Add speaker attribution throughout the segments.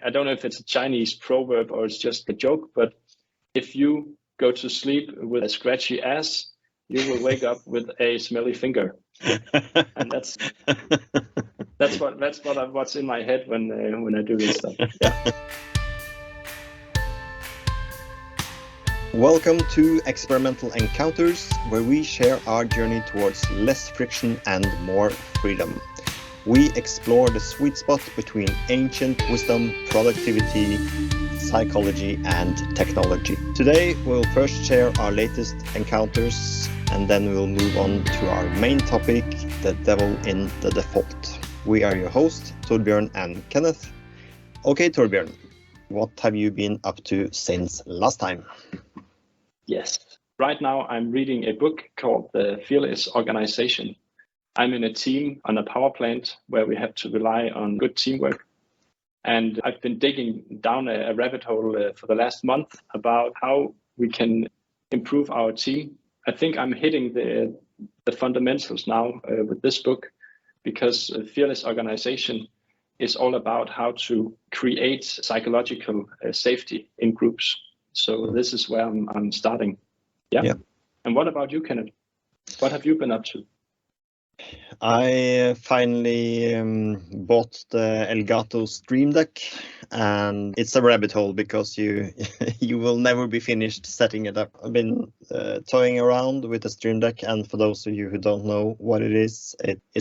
Speaker 1: I don't know if it's a Chinese proverb or it's just a joke, but if you go to sleep with a scratchy ass, you will wake up with a smelly finger. And that's what's in my head when I do this stuff. Yeah.
Speaker 2: Welcome to Experimental Encounters, where we share our journey towards less friction and more freedom. We explore the sweet spot between ancient wisdom, productivity, psychology, and technology. Today, we'll first share our latest encounters, and then we'll move on to our main topic, the devil in the default. We are your hosts, Torbjørn and Kenneth. Okay, Torbjørn, what have you been up to since last time?
Speaker 1: Yes. Right now, I'm reading a book called The Fearless Organization. I'm in a team on a power plant where we have to rely on good teamwork. And I've been digging down a rabbit hole for the last month about how we can improve our team. I think I'm hitting the fundamentals now with this book, because Fearless Organization is all about how to create psychological safety in groups. So this is where I'm starting. Yeah. And what about you, Kenneth? What have you been up to?
Speaker 2: I finally bought the Elgato Streamdeck, and it's a rabbit hole because you will never be finished setting it up. I've been toying around with the Streamdeck, and for those of you who don't know what it is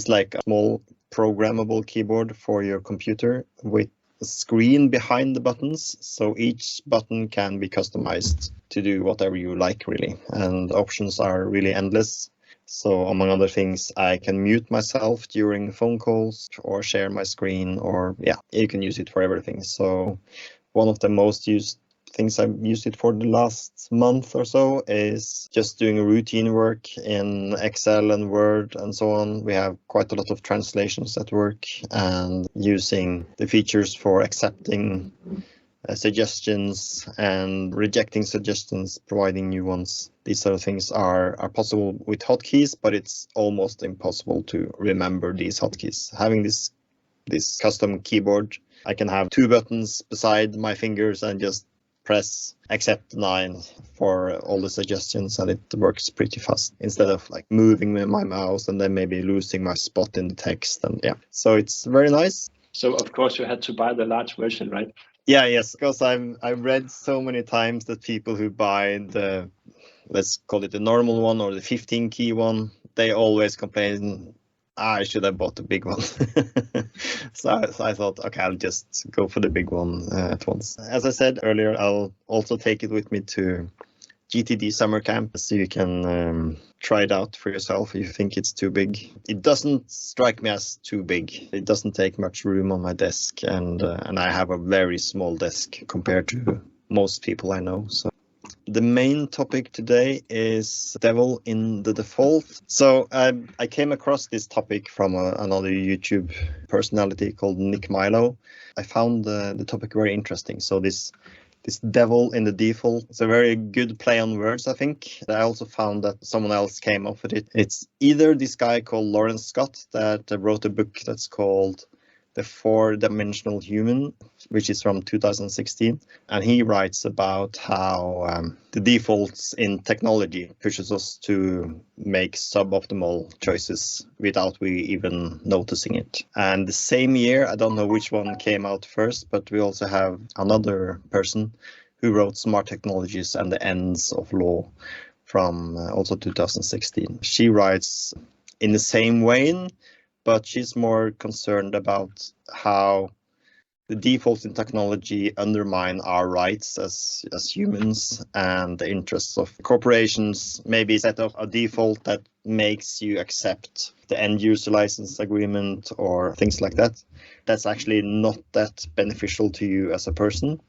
Speaker 2: like a small programmable keyboard for your computer with a screen behind the buttons, so each button can be customized to do whatever you like, really, and the options are really endless. So among other things, I can mute myself during phone calls or share my screen, or you can use it for everything. So one of the most used things I've used it for the last month or so is just doing routine work in Excel and Word and so on. We have quite a lot of translations at work, and using the features for accepting suggestions and rejecting suggestions, providing new ones. These sort of things are possible with hotkeys, but it's almost impossible to remember these hotkeys. Having this custom keyboard, I can have two buttons beside my fingers and just press accept 9 for all the suggestions, and it works pretty fast instead of like moving my mouse and then maybe losing my spot in the text. And so it's very nice.
Speaker 1: So of course you had to buy the large version, right?
Speaker 2: Yes, because I've read so many times that people who buy the, let's call it the normal one or the 15 key one, they always complain, I should have bought the big one. So I thought, okay, I'll just go for the big one at once. As I said earlier, I'll also take it with me to GTD summer camp, so you can try it out for yourself if you think it's too big. It doesn't strike me as too big. It doesn't take much room on my desk, and I have a very small desk compared to most people I know. So the main topic today is devil in the default. So I came across this topic from another YouTube personality called Nick Milo. I found the topic very interesting. So this devil in the default, it's a very good play on words, I think. I also found that someone else came up with it. It's either this guy called Laurence that wrote a book that's called The Four-Dimensional Human, which is from 2016. And he writes about how the defaults in technology pushes us to make suboptimal choices without we even noticing it. And the same year, I don't know which one came out first, but we also have another person who wrote Smart Technologies and the Ends of Law from also 2016. She writes in the same vein, but she's more concerned about how the defaults in technology undermine our rights as humans and the interests of corporations. Maybe set up a default that makes you accept the end user license agreement or things like that. That's actually not that beneficial to you as a person,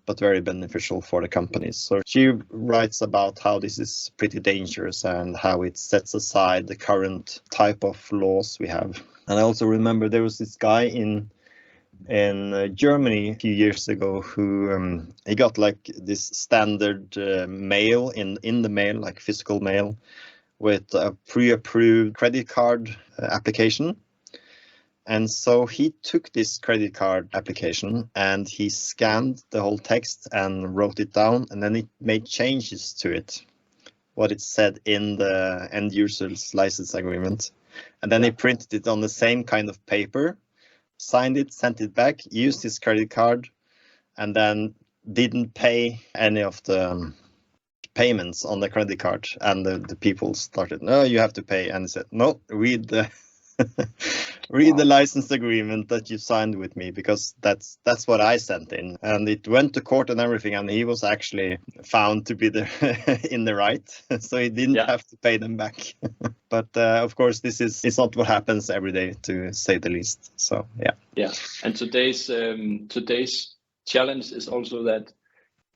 Speaker 2: but very beneficial for the companies. So she writes about how this is pretty dangerous and how it sets aside the current type of laws we have. And I also remember there was this guy in Germany a few years ago who he got like this standard mail in the mail, like physical mail, with a pre-approved credit card application. And so he took this credit card application and he scanned the whole text and wrote it down, and then it made changes to it, what it said in the end user's license agreement. And then he printed it on the same kind of paper, signed it, sent it back, used his credit card, and then didn't pay any of the payments on the credit card. And the people started, no, you have to pay. And he said, no, read the read the license agreement that you signed with me, because that's what I sent in. And it went to court and everything, and he was actually found to be in the right, so he didn't have to pay them back. But of course, it's not what happens every day, to say the least. So yeah.
Speaker 1: And today's challenge is also that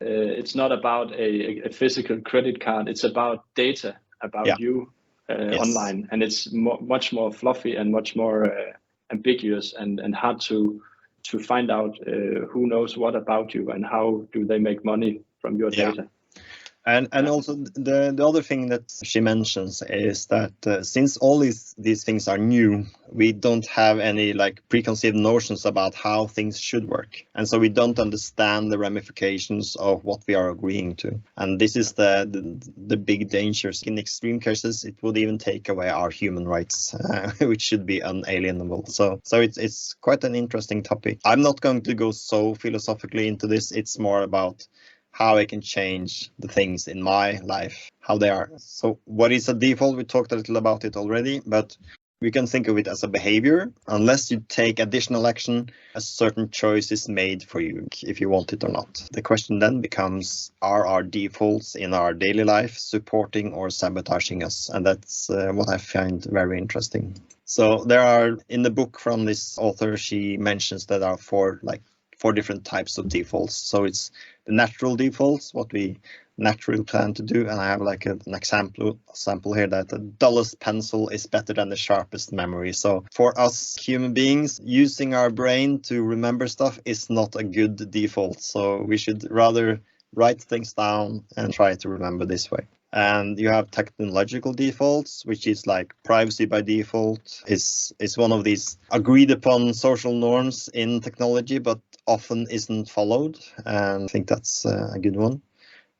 Speaker 1: it's not about a physical credit card, it's about data about you online, and it's much more fluffy and much more ambiguous and hard to find out who knows what about you and how do they make money from your data.
Speaker 2: And also the other thing that she mentions is that since all these things are new, we don't have any like preconceived notions about how things should work. And so we don't understand the ramifications of what we are agreeing to. And this is the big dangers. In extreme cases, it would even take away our human rights, which should be unalienable. So it's quite an interesting topic. I'm not going to go so philosophically into this. It's more about how I can change the things in my life, how they are. So what is a default? We talked a little about it already, but we can think of it as a behavior. Unless you take additional action, a certain choice is made for you, if you want it or not. The question then becomes, are our defaults in our daily life supporting or sabotaging us? And that's what I find very interesting. So there are, in the book from this author, she mentions that there are four different types of defaults. So it's the natural defaults, what we naturally plan to do. And I have like an example here that the dullest pencil is better than the sharpest memory. So for us human beings, using our brain to remember stuff is not a good default. So we should rather write things down and try to remember this way. And you have technological defaults, which is like privacy by default. Is one of these agreed upon social norms in technology, but often isn't followed. And I think that's a good one.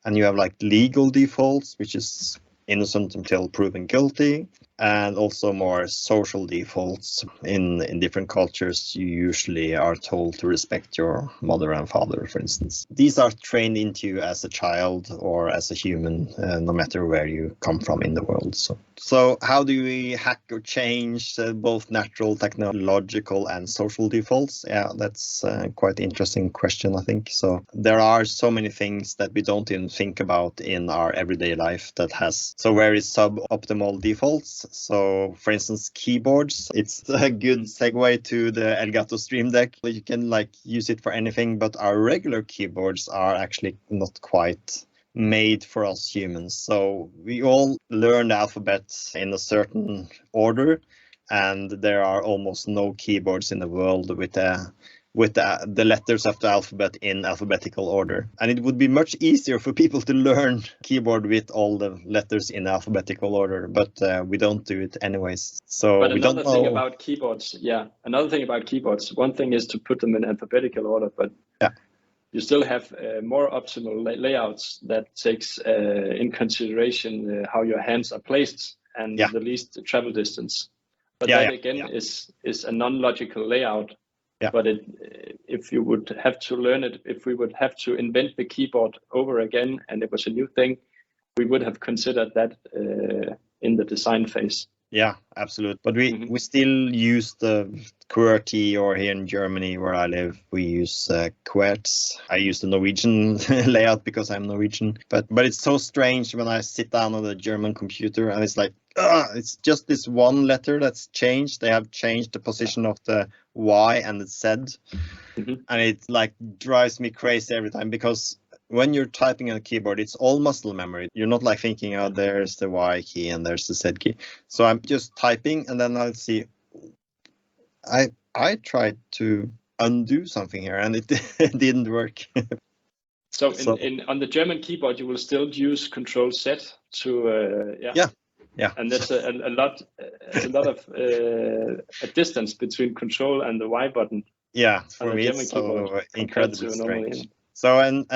Speaker 2: And you have like legal defaults, which is innocent until proven guilty. And also more social defaults. In different cultures, you usually are told to respect your mother and father, for instance. These are trained into you as a child or as a human, no matter where you come from in the world. So how do we hack or change both natural, technological and social defaults? Yeah, that's quite an interesting question, I think. So there are so many things that we don't even think about in our everyday life that has, so where is suboptimal defaults? So for instance, keyboards, it's a good segue to the Elgato Streamdeck. You can like use it for anything, but our regular keyboards are actually not quite made for us humans. So we all learn the alphabet in a certain order, and there are almost no keyboards in the world with the letters of the alphabet in alphabetical order. And it would be much easier for people to learn keyboard with all the letters in alphabetical order, but we don't do it anyways. So
Speaker 1: but
Speaker 2: we don't know.
Speaker 1: Another thing about keyboards, one thing is to put them in alphabetical order, but you still have more optimal layouts that takes in consideration how your hands are placed and the least travel distance. But that again is a non-logical layout.
Speaker 2: Yeah.
Speaker 1: But if you would have to learn it, if we would have to invent the keyboard over again and it was a new thing, we would have considered that in the design phase.
Speaker 2: Yeah, absolutely. But we still use the QWERTY, or here in Germany where I live, we use QWERTZ. I use the Norwegian layout because I'm Norwegian. But it's so strange when I sit down on the German computer and it's like, it's just this one letter that's changed. They have changed the position of the Y and the Z. And it like drives me crazy every time, because when you're typing on a keyboard, it's all muscle memory. You're not like thinking, oh, there's the Y key and there's the Z key. So I'm just typing and then I'll see, I tried to undo something here and it didn't work.
Speaker 1: So on the German keyboard, you will still use Control Z to,
Speaker 2: Yeah.
Speaker 1: And there's a lot of a distance between control and the Y button.
Speaker 2: Yeah, for me it's so incredibly strange. So and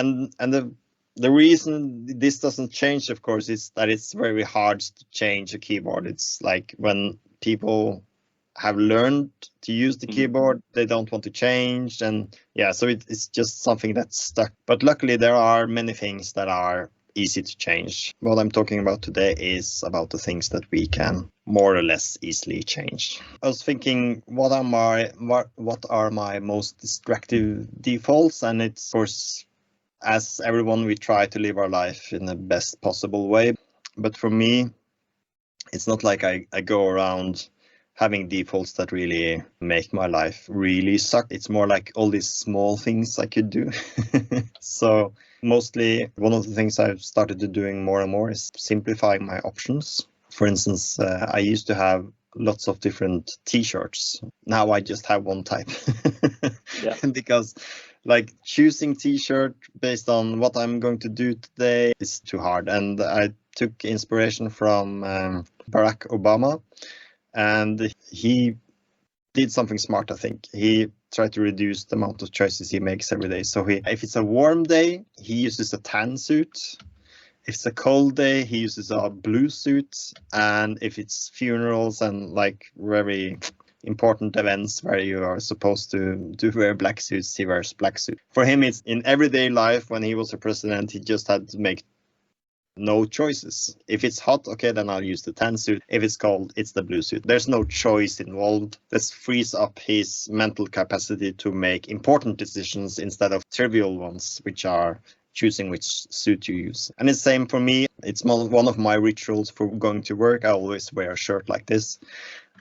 Speaker 2: the reason this doesn't change, of course, is that it's very hard to change a keyboard. It's like when people have learned to use the keyboard, they don't want to change, and yeah, so it's just something that's stuck. But luckily there are many things that are easy to change. What I'm talking about today is about the things that we can more or less easily change. I was thinking, what are my most destructive defaults? And it's, of course, as everyone, we try to live our life in the best possible way. But for me, it's not like I go around having defaults that really make my life really suck. It's more like all these small things I could do. So mostly one of the things I've started to doing more and more is simplifying my options. For instance, I used to have lots of different t-shirts. Now I just have one type.
Speaker 1: Yeah.
Speaker 2: Because like choosing t-shirt based on what I'm going to do today is too hard. And I took inspiration from Barack Obama, and he did something smart, I think. He tried to reduce the amount of choices he makes every day. So if it's a warm day, he uses a tan suit. If it's a cold day, he uses a blue suit. And if it's funerals and like very important events where you are supposed to wear black suits, he wears black suit. For him, it's in everyday life. When he was a president, he just had to make no choices. If it's hot, okay, then I'll use the tan suit. If it's cold, it's the blue suit. There's no choice involved. This frees up his mental capacity to make important decisions instead of trivial ones, which are choosing which suit you use. And it's the same for me. It's one of my rituals for going to work. I always wear a shirt like this.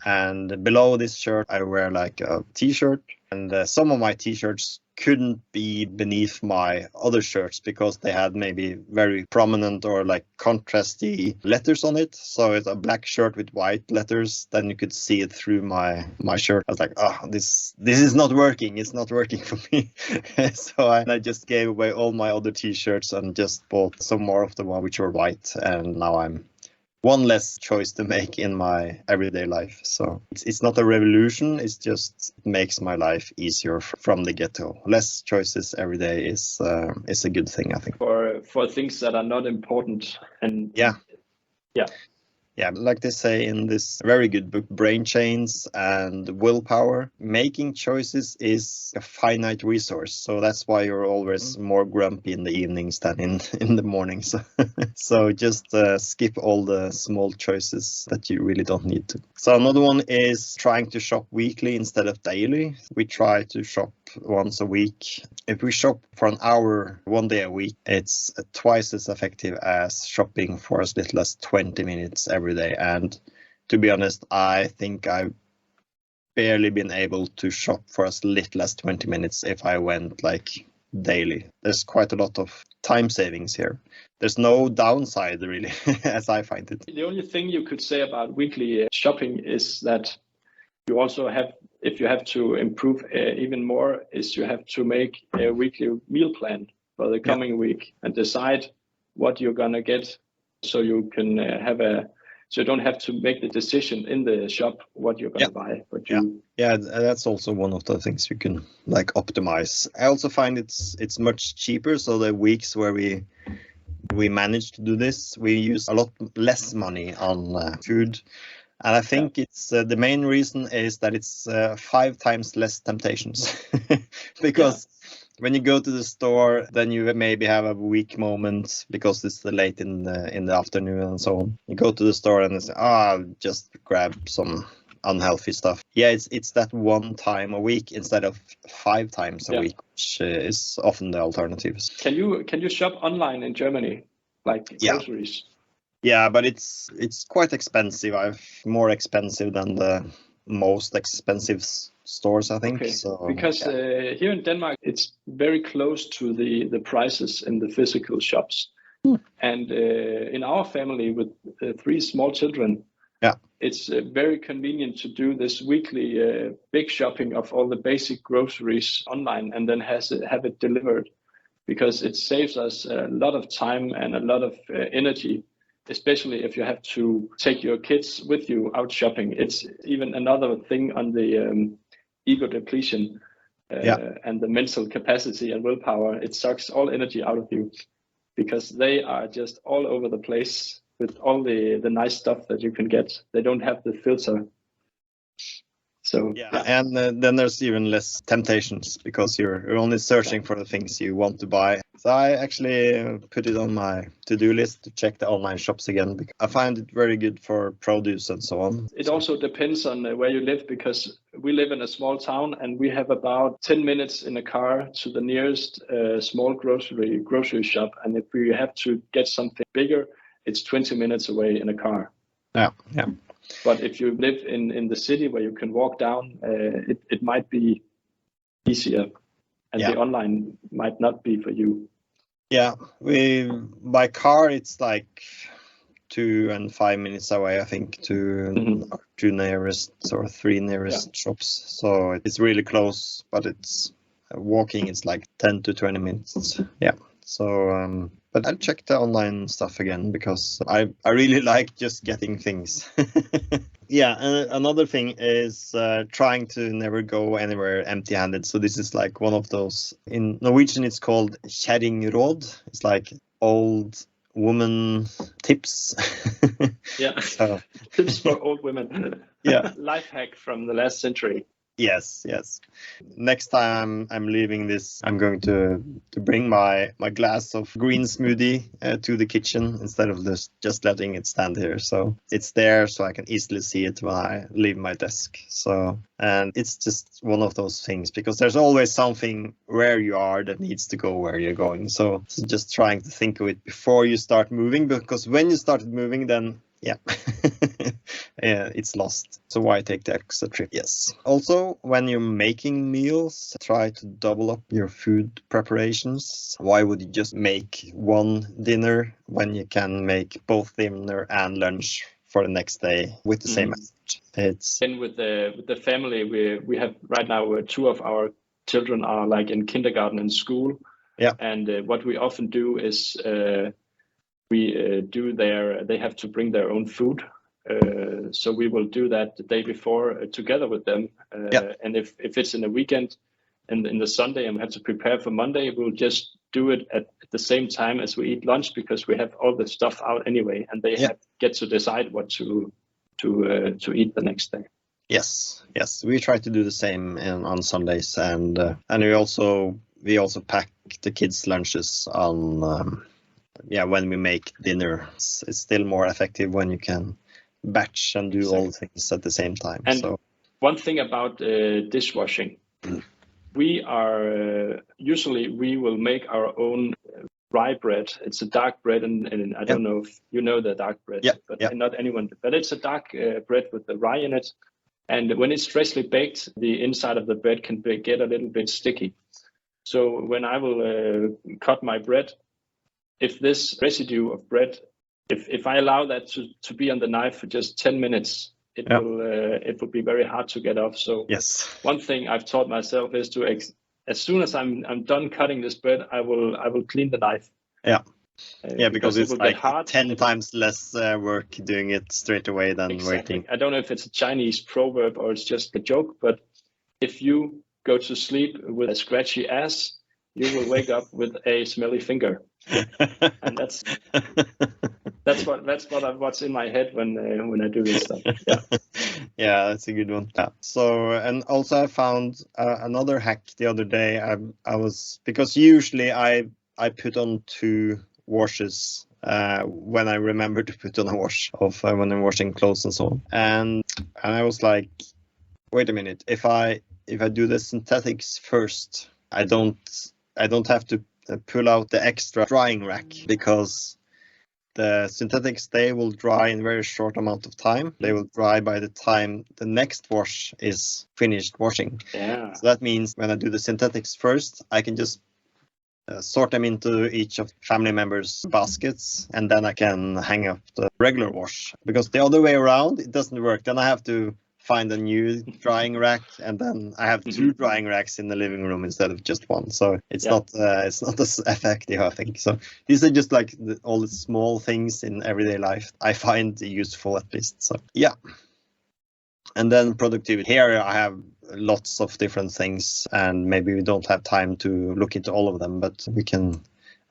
Speaker 2: And below this shirt, I wear like a t-shirt. And some of my t-shirts couldn't be beneath my other shirts because they had maybe very prominent or like contrasty letters on it. So it's a black shirt with white letters, then you could see it through my shirt. I was like, oh, this is not working. It's not working for me. So I just gave away all my other t-shirts and just bought some more of the one which were white. And now I'm one less choice to make in my everyday life. So it's not a revolution, it's just makes my life easier from the get-go. Less choices every day is a good thing, I think.
Speaker 1: For things that are not important. And
Speaker 2: yeah, like they say in this very good book, Brain Chains and Willpower, making choices is a finite resource. So that's why you're always more grumpy in the evenings than in the mornings. So just skip all the small choices that you really don't need to. So another one is trying to shop weekly instead of daily. We try to shop once a week. If we shop for an hour, 1 day a week, it's twice as effective as shopping for as little as 20 minutes every day. And to be honest, I think I've barely been able to shop for as little as 20 minutes if I went like daily. There's quite a lot of time savings here. There's no downside really, as I find it.
Speaker 1: The only thing you could say about weekly shopping is that you also have, if you have to improve even more, is you have to make a weekly meal plan for the coming week and decide what you're gonna get, so you can so you don't have to make the decision in the shop what you're gonna buy. But
Speaker 2: that's also one of the things you can like optimize. I also find it's much cheaper. So the weeks where we manage to do this, we use a lot less money on food. And I think it's the main reason is that it's 5 times less temptations. Because when you go to the store, then you maybe have a weak moment because it's late in the afternoon and so on. You go to the store and say, I'll just grab some unhealthy stuff. Yeah, it's that 1 time a week instead of 5 times a week, which is often the alternatives.
Speaker 1: Can you shop online in Germany, like groceries?
Speaker 2: Yeah, but it's quite expensive. More expensive than the most expensive stores, I think.
Speaker 1: Okay.
Speaker 2: So
Speaker 1: because here in Denmark, it's very close to the prices in the physical shops. And in our family with 3 small children, it's very convenient to do this weekly big shopping of all the basic groceries online and then have it delivered, because it saves us a lot of time and a lot of energy especially if you have to take your kids with you out shopping. It's even another thing on the ego depletion and the mental capacity and willpower. It sucks all energy out of you because they are just all over the place with all the nice stuff that you can get. They don't have the filter. So
Speaker 2: and then there's even less temptations because you're only searching for the things you want to buy. So I actually put it on my to-do list to check the online shops again because I find it very good for produce and so on.
Speaker 1: It also depends on where you live because we live in a small town and we have about 10 minutes in a car to the nearest small grocery shop. And if we have to get something bigger, it's 20 minutes away in a car.
Speaker 2: Yeah.
Speaker 1: But if you live in the city where you can walk down, it might be easier, and the online might not be for you.
Speaker 2: Yeah, by car it's like 2 and 5 minutes away, I think, to two nearest or 3 nearest shops. So it's really close, but it's walking. It's like 10 to 20 minutes. Yeah. So, but I'll check the online stuff again because I really like just getting things. Yeah, and another thing is trying to never go anywhere empty-handed. So this is like one of those, in Norwegian it's called kjerringråd. It's like old woman tips.
Speaker 1: Yeah, tips for old women.
Speaker 2: Yeah.
Speaker 1: Life hack from the last century.
Speaker 2: Yes. Next time I'm leaving this, I'm going to bring my glass of green smoothie to the kitchen instead of just letting it stand here. So it's there so I can easily see it when I leave my desk. So, and it's just one of those things because there's always something where you are that needs to go where you're going. So just trying to think of it before you start moving, because when you started moving, then it's lost. So why take the extra trip? Yes. Also, when you're making meals, try to double up your food preparations. Why would you just make one dinner when you can make both dinner and lunch for the next day with the same message? It's
Speaker 1: and with the family, we have right now 2 of our children are like in kindergarten and school.
Speaker 2: Yeah.
Speaker 1: And what we often do is they have to bring their own food. So we will do that the day before together with them. And if it's in a weekend and in the Sunday and we have to prepare for Monday, we'll just do it at the same time as we eat lunch because we have all the stuff out anyway, and they get to decide what to eat the next day. Yes,
Speaker 2: we try to do the same on Sundays, and we also pack the kids' lunches on. When we make dinner. It's still more effective when you can batch and do all things at the same time.
Speaker 1: And one thing about dishwashing, we are usually we will make our own rye bread. It's a dark bread, and I don't know if you know the dark bread, but not anyone. But it's a dark bread with the rye in it, and when it's freshly baked, the inside of the bread can get a little bit sticky. So when I will cut my bread, if this residue of bread, if I allow that to be on the knife for just 10 minutes, it will be very hard to get off. So one thing I've taught myself is to, as soon as I'm done cutting this bread, I will clean the knife.
Speaker 2: Because it's like hard. 10 times less work doing it straight away than waiting.
Speaker 1: I don't know if it's a Chinese proverb or it's just a joke, but if you go to sleep with a scratchy ass, you will wake up with a smelly finger. And that's what's in my head when I do this stuff.
Speaker 2: That's a good one. So, and also I found another hack the other day. I was, because usually I put on 2 washes when I remember to put on a wash of when I'm washing clothes and so on. And I was like, wait a minute, if I do the synthetics first, I don't have to pull out the extra drying rack, because the synthetics, they will dry in a very short amount of time. They will dry by the time the next wash is finished washing. So that means when I do the synthetics first, I can just sort them into each of family members' baskets, and then I can hang up the regular wash. Because the other way around, it doesn't work. Then I have to find a new drying rack, and then I have two drying racks in the living room instead of just one. So it's not as effective, I think. So these are just like all the small things in everyday life I find useful, at least. So yeah. And then productivity. Here I have lots of different things, and maybe we don't have time to look into all of them, but we can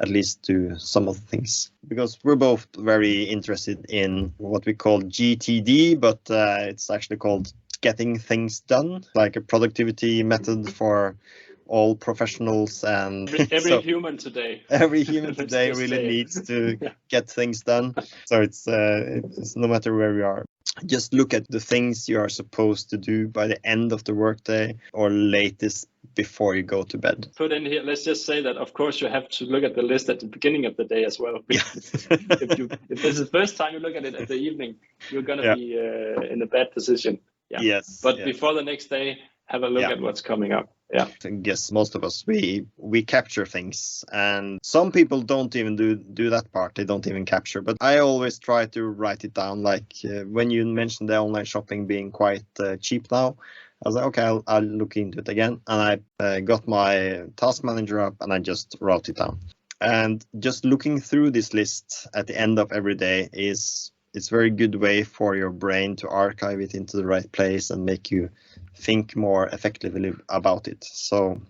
Speaker 2: at least do some of the things, because we're both very interested in what we call GTD, but it's actually called getting things done, like a productivity method for all professionals. And
Speaker 1: every human today
Speaker 2: really needs to get things done. So it's no matter where we are, just look at the things you are supposed to do by the end of the workday or latest before you go to bed.
Speaker 1: Put in here, let's just say that of course you have to look at the list at the beginning of the day as well.
Speaker 2: Yeah.
Speaker 1: if this is the first time you look at it at the evening, you're going to be in a bad position. Yeah.
Speaker 2: Yes.
Speaker 1: But before the next day, have a look at what's coming up. Yeah.
Speaker 2: I guess most of us, we capture things, and some people don't even do that part. They don't even capture, but I always try to write it down. Like when you mentioned the online shopping being quite cheap now, I was like, okay, I'll look into it again. And I got my task manager up and I just wrote it down. And just looking through this list at the end of every day it's a very good way for your brain to archive it into the right place and make you think more effectively about it. So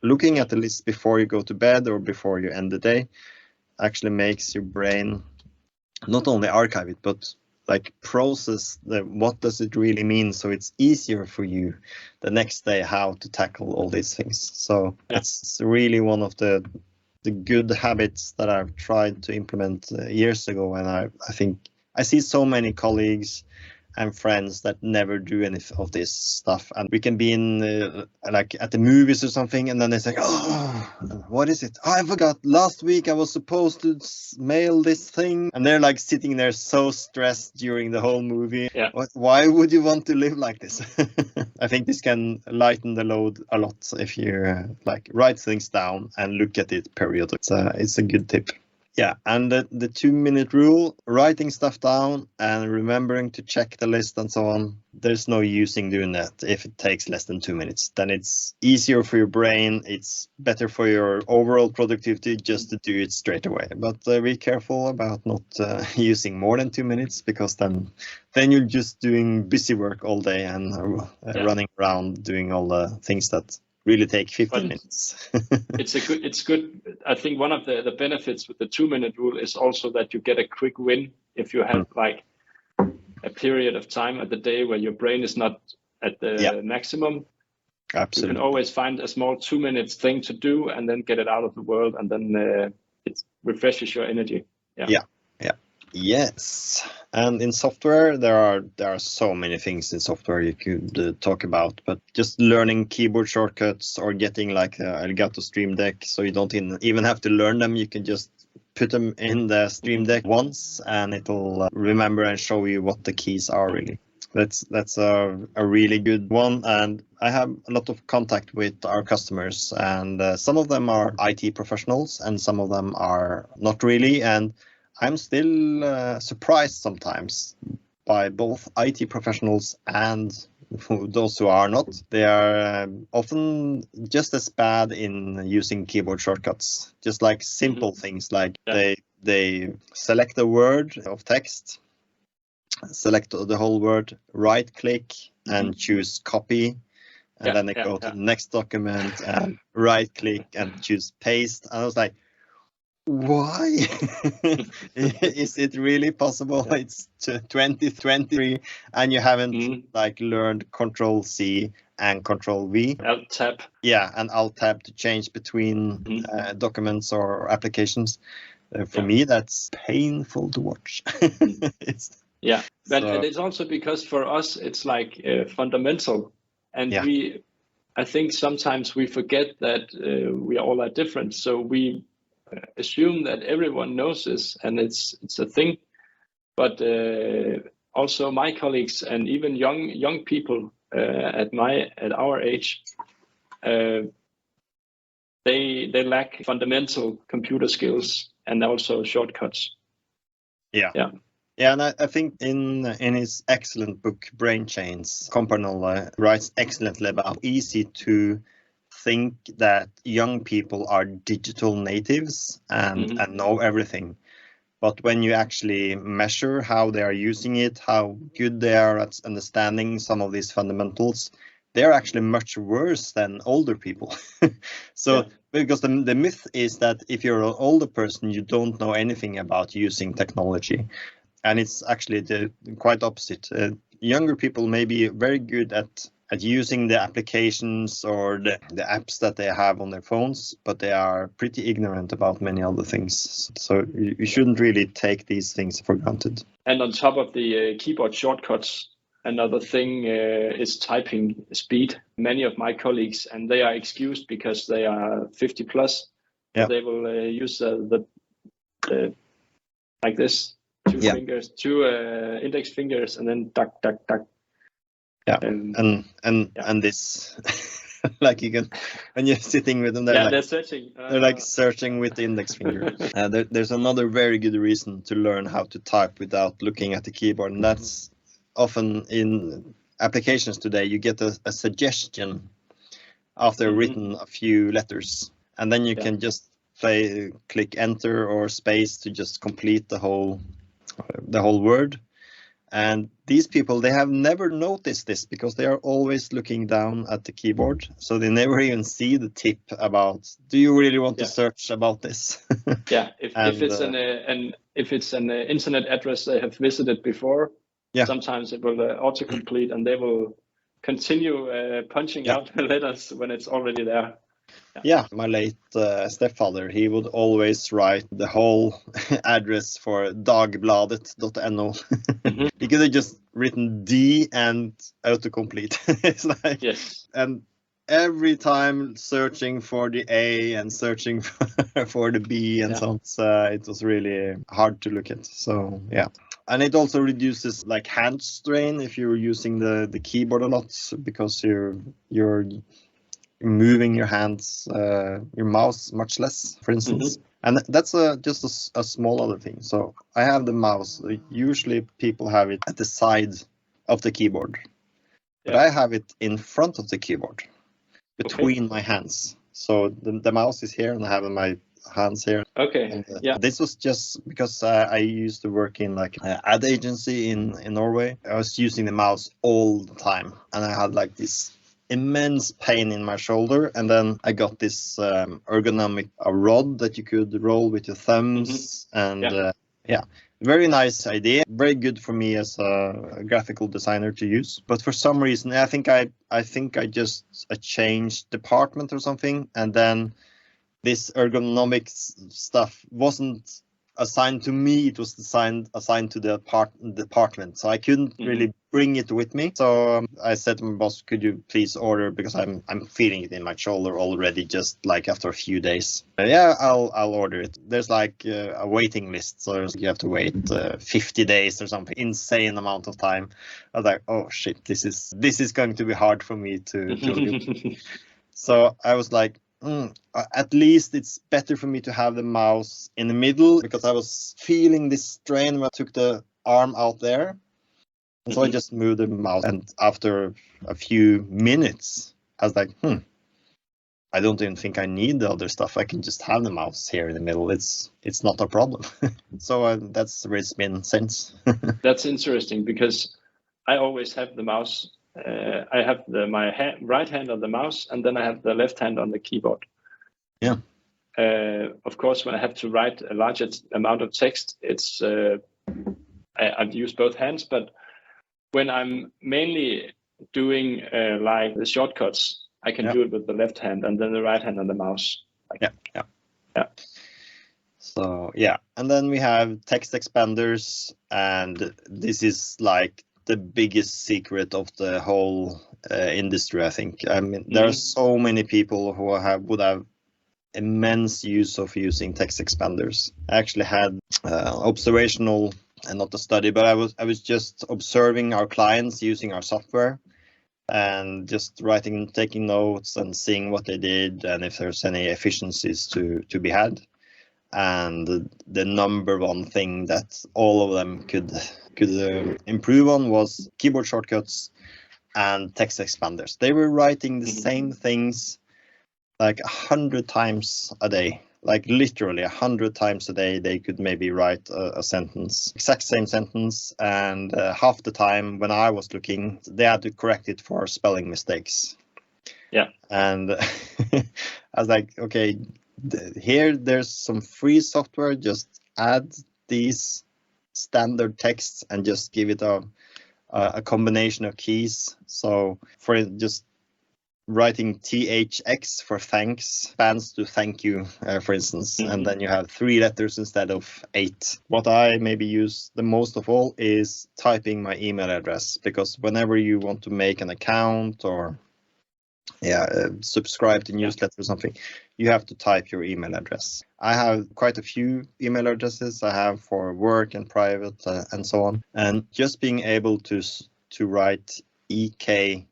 Speaker 2: looking at the list before you go to bed or before you end the day actually makes your brain not only archive it, but like process what does it really mean, so it's easier for you the next day how to tackle all these things. So it's really one of the good habits that I've tried to implement years ago, and I think I see so many colleagues and friends that never do any of this stuff, and we can be in like at the movies or something, and then they say, oh, what is it? Oh, I forgot, last week I was supposed to mail this thing, and they're like sitting there so stressed during the whole movie. Why would you want to live like this? I think this can lighten the load a lot if you like write things down and look at it periodically. It's a good tip. Yeah, and the 2-minute rule, writing stuff down and remembering to check the list and so on, there's no use in doing that if it takes less than 2 minutes. Then it's easier for your brain, it's better for your overall productivity just to do it straight away. But be careful about not using more than 2 minutes, because then you're just doing busy work all day and running around doing all the things that really take 15 minutes.
Speaker 1: It's good. I think one of the benefits with the 2-minute rule is also that you get a quick win if you have like a period of time at the day where your brain is not at the maximum.
Speaker 2: Absolutely.
Speaker 1: You can always find a small 2 minutes thing to do and then get it out of the world, and then it refreshes your energy. Yeah.
Speaker 2: Yes, and in software there are so many things in software you could talk about, but just learning keyboard shortcuts or getting like Elgato Streamdeck, so you don't even have to learn them. You can just put them in the Streamdeck once and it'll remember and show you what the keys are really. That's a really good one, and I have a lot of contact with our customers, and some of them are IT professionals and some of them are not really, and I'm still surprised sometimes by both IT professionals and those who are not. They are often just as bad in using keyboard shortcuts, just like simple things like they select a word of text, select the whole word, right click and choose copy, and then they go to the next document and right click and choose paste. And I was like, why? Is it really possible? It's 2023 and you haven't like learned Control-C and Control-V?
Speaker 1: Alt-Tab.
Speaker 2: Yeah, and Alt-Tab to change between documents or applications. For me, that's painful to watch.
Speaker 1: But it's also because for us, it's like fundamental. And I think sometimes we forget that we all are different. So we assume that everyone knows this and it's a thing, but also my colleagues and even young people at our age, they lack fundamental computer skills and also shortcuts.
Speaker 2: Yeah, and I think in his excellent book Brain Chains, Campanella writes excellently about how easy to think that young people are digital natives and know everything. But when you actually measure how they are using it, how good they are at understanding some of these fundamentals, they're actually much worse than older people. Because the myth is that if you're an older person, you don't know anything about using technology. And it's actually the quite opposite. Younger people may be very good at using the applications or the apps that they have on their phones, but they are pretty ignorant about many other things. So you shouldn't really take these things for granted.
Speaker 1: And on top of the keyboard shortcuts, another thing is typing speed. Many of my colleagues, and they are excused because they are 50 plus, they will use the like this, two fingers, two index fingers, and then duck, duck, duck.
Speaker 2: Yeah, and this, like you can, when you're sitting with them, they're searching. They're like searching with the index finger. There's another very good reason to learn how to type without looking at the keyboard, and that's often in applications today. You get a suggestion after written a few letters, and then you can just click enter or space to just complete the whole word. And these people, they have never noticed this because they are always looking down at the keyboard. So they never even see the tip about, do you really want to search about this?
Speaker 1: If it's an internet address they have visited before, sometimes it will autocomplete and they will continue punching out the letters when it's already there.
Speaker 2: My late stepfather, he would always write the whole address for dagbladet.no. He could have just written D and autocomplete. It's like, and every time searching for the A and searching for the B and so on, it was really hard to look at. So and it also reduces like hand strain if you're using the keyboard a lot, because you're moving your hands, your mouse much less, for instance. And that's just a small other thing. So I have the mouse. Usually people have it at the side of the keyboard, but I have it in front of the keyboard, between my hands. So the mouse is here and I have my hands here. And, this was just because I used to work in like an ad agency in Norway. I was using the mouse all the time, and I had like this immense pain in my shoulder, and then I got this ergonomic rod that you could roll with your thumbs, and very nice idea, very good for me as a graphical designer to use. But for some reason, I think I just changed department or something, and then this ergonomics stuff wasn't assigned to me, it was assigned to the department, so I couldn't really bring it with me. So I said to my boss, could you please order, because I'm feeling it in my shoulder already, just like after a few days. I'll order it. There's like a waiting list, so you have to wait 50 days or something, insane amount of time. I was like, oh shit, this is going to be hard for me to So I was like, at least it's better for me to have the mouse in the middle, because I was feeling this strain when I took the arm out there. And so I just moved the mouse, and after a few minutes, I was like, I don't even think I need the other stuff. I can just have the mouse here in the middle. It's not a problem. So that's where it's been since.
Speaker 1: That's interesting, because I always have the mouse. I have my right hand on the mouse, and then I have the left hand on the keyboard. Of course, when I have to write a larger amount of text, it's I've used both hands. But when I'm mainly doing like the shortcuts, I can do it with the left hand and then the right hand on the mouse.
Speaker 2: So and then we have Textexpanders, and this is like the biggest secret of the whole industry, I think. I mean, there are so many people who would have immense use of using Textexpanders. I actually had observational, and not a study, but I was just observing our clients using our software, and just taking notes and seeing what they did, and if there's any efficiencies to be had. And the number one thing that all of them could improve on was keyboard shortcuts and Textexpanders. They were writing the same things like 100 times a day. Like literally 100 times a day, they could maybe write a sentence, exact same sentence, and half the time when I was looking, they had to correct it for spelling mistakes.
Speaker 1: Yeah.
Speaker 2: And I was like, okay, here there's some free software. Just add these standard texts and just give it a combination of keys. So for just writing THX for thanks spans to thank you, for instance, and then you have 3 letters instead of 8. What I maybe use the most of all is typing my email address, because whenever you want to make an account or subscribe to newsletter or something, you have to type your email address. I have quite a few email addresses. I have for work and private and so on. And just being able to write EKC,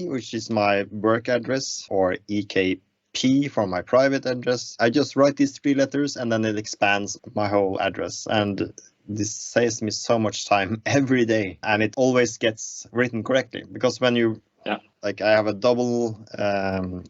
Speaker 2: which is my work address, or EKP for my private address, I just write these 3 letters and then it expands my whole address. And this saves me so much time every day, and it always gets written correctly, because when you like, I have a double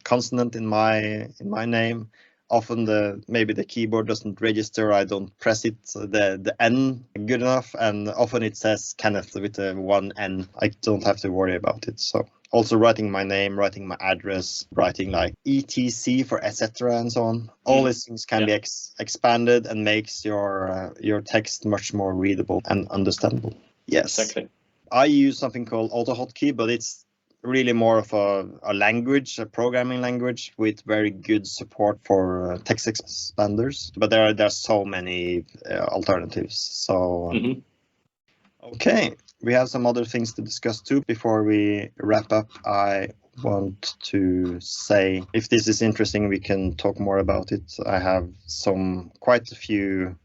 Speaker 2: consonant in my name. Often maybe the keyboard doesn't register. I don't press it, the N good enough, and often it says Kenneth with the 1 N. I don't have to worry about it. So also writing my name, writing my address, writing like ETC for etc. and so on. All these things can be expanded and makes your text much more readable and understandable. Yes.
Speaker 1: Exactly.
Speaker 2: I use something called AutoHotkey, but it's really more of a language, a programming language with very good support for Textexpanders. But there are so many alternatives. So, okay, we have some other things to discuss too. Before we wrap up, I want to say, if this is interesting, we can talk more about it. I have quite a few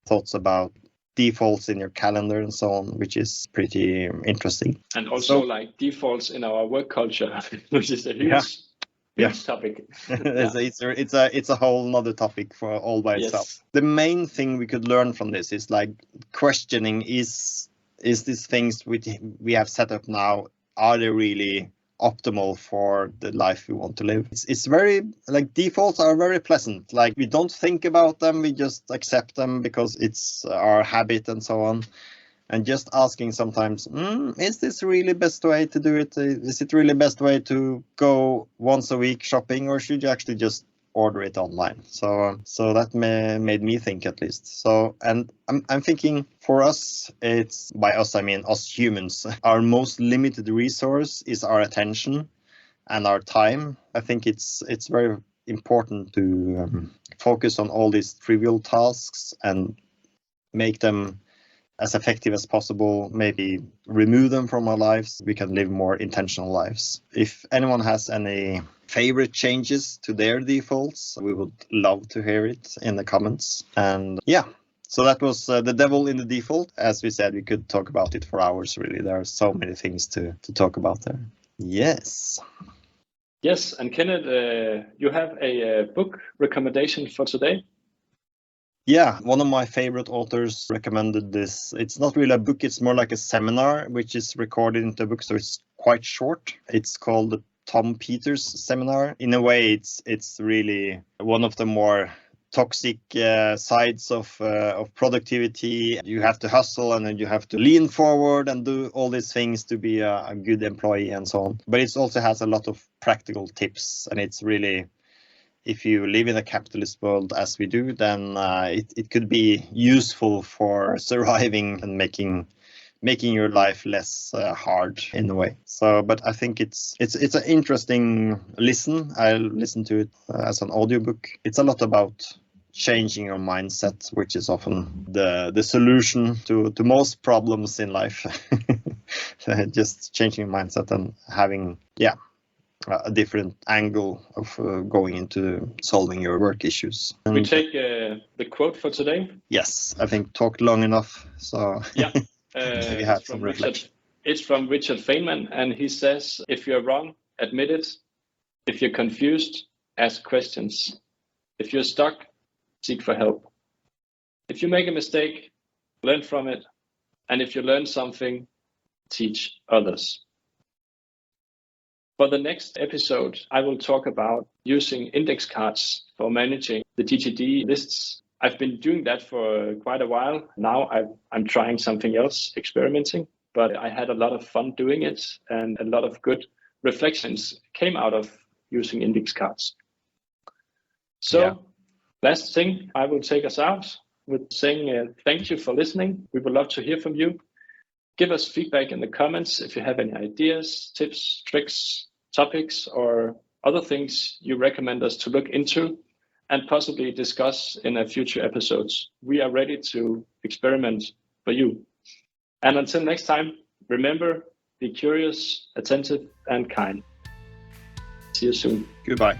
Speaker 2: thoughts about defaults in your calendar and so on, which is pretty interesting.
Speaker 1: And also like defaults in our work culture, which is a huge topic.
Speaker 2: It's a whole nother topic for all by itself. The main thing we could learn from this is like questioning, is these things we have set up now, are they really optimal for the life we want to live? It's very, like, defaults are very pleasant. Like, we don't think about them, we just accept them because it's our habit and so on. And just asking sometimes, is this really best way to do it? Is it really best way to go once a week shopping, or should you actually just order it online? So that made me think, at least. So, and I'm thinking, for us, it's, by us I mean us humans, our most limited resource is our attention and our time. I think it's very important to focus on all these trivial tasks and make them as effective as possible, maybe remove them from our lives. We can live more intentional lives. If anyone has any favorite changes to their defaults, we would love to hear it in the comments. And so that was the devil in the default. As we said, we could talk about it for hours, really. There are so many things to talk about there. Yes.
Speaker 1: Yes, and Kenneth, you have a book recommendation for today?
Speaker 2: Yeah, one of my favorite authors recommended this. It's not really a book, it's more like a seminar, which is recorded into a book, so it's quite short. It's called the Tom Peters Seminar. In a way, it's really one of the more toxic sides of productivity. You have to hustle, and then you have to lean forward and do all these things to be a good employee and so on. But it also has a lot of practical tips, and it's really, if you live in a capitalist world as we do, then it could be useful for surviving and making your life less hard in a way. So, but I think it's an interesting listen. I listened to it as an audiobook. It's a lot about changing your mindset, which is often the solution to most problems in life. Just changing your mindset and having a different angle of going into solving your work issues. And
Speaker 1: we take the quote for today.
Speaker 2: Yes, I think talked long enough. So maybe have some reflection.
Speaker 1: It's from Richard Feynman, and he says, if you're wrong, admit it. If you're confused, ask questions. If you're stuck, seek for help. If you make a mistake, learn from it. And if you learn something, teach others. For the next episode, I will talk about using index cards for managing the GTD lists. I've been doing that for quite a while. Now I'm trying something else, experimenting, but I had a lot of fun doing it, and a lot of good reflections came out of using index cards. So last thing, I will take us out with saying thank you for listening. We would love to hear from you. Give us feedback in the comments if you have any ideas, tips, tricks, topics, or other things you recommend us to look into and possibly discuss in a future episodes. We are ready to experiment for you. And until next time, remember, be curious, attentive, and kind. See you soon.
Speaker 2: Goodbye.